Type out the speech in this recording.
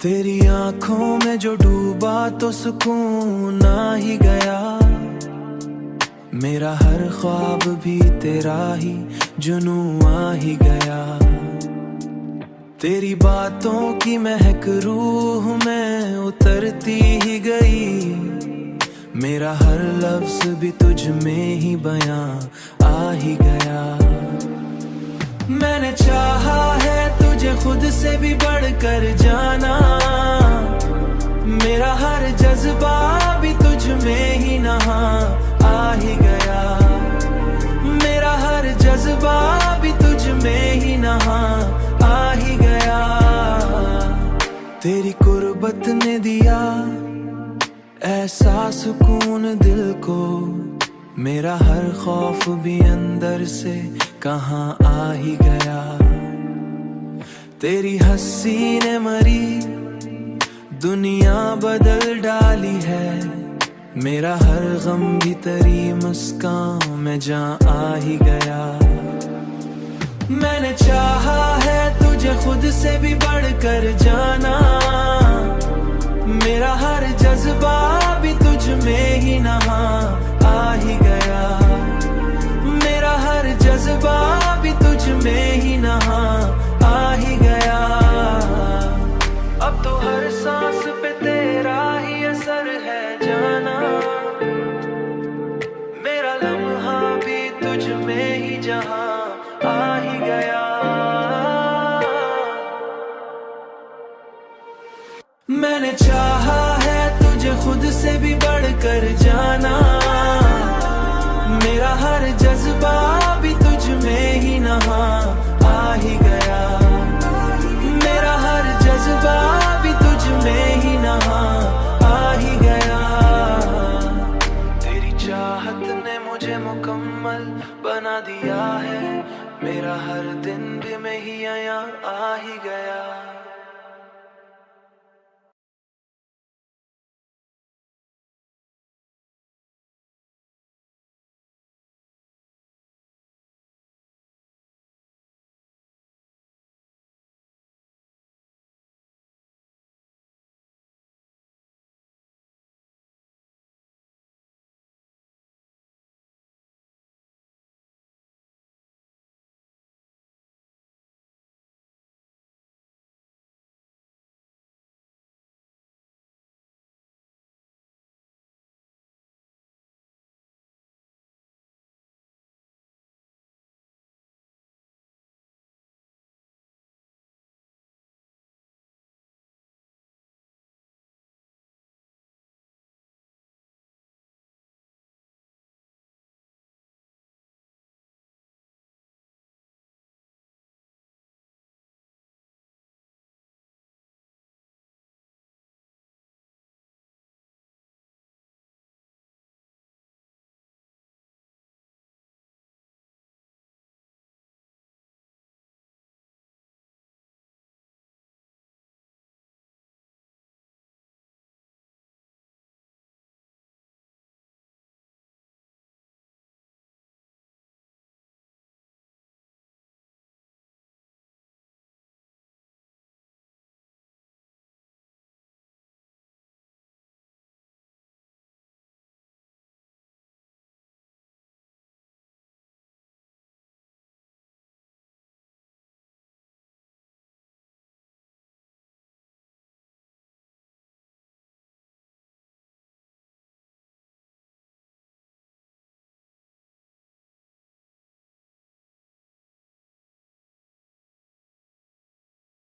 तेरी आंखों में जो डूबा तो सुकून आ ही गया। मेरा हर ख्वाब भी तेरा ही जुनू आ ही गया। तेरी बातों की महक रूह में उतरती ही गई। मेरा हर लफ्ज भी तुझ में ही बयां आ ही गया। मैंने चाहा है तुझे खुद से भी बढ़कर जाना। मेरा हर जज्बा भी तुझ में ही नहा आ ही गया। मेरा हर जज्बा भी तुझ में ही नहा आ ही गया। तेरी कुर्बत ने दिया ऐसा सुकून दिल को। मेरा हर खौफ भी अंदर से कहाँ आ ही गया। तेरी हंसी ने मरी दुनिया बदल डाली है। मेरा हर गम भी तेरी मुस्कान में जा आ ही गया। मैंने चाहा है तुझे खुद से भी बढ़कर जाना। मेरा हर जज्बा भी तुझ में ही नहा आ ही गया। मेरा हर जज्बा भी तुझ में ही नहा आ ही गया। अब तो हर सांस पे तेरा ही असर है जाना। मेरा लम्हा भी तुझ में ही जहां आ ही गया। मैंने चाहा है तुझे खुद से भी बढ़कर जाना। मेरा हर जज्बा भी तुझ में ही नहा आ ही गया। मेरा हर जज्बा भी तुझ में ही नहा आ ही गया। तेरी चाहत ने मुझे मुकम्मल बना दिया है। मेरा हर दिन भी मैं ही आया आ ही गया।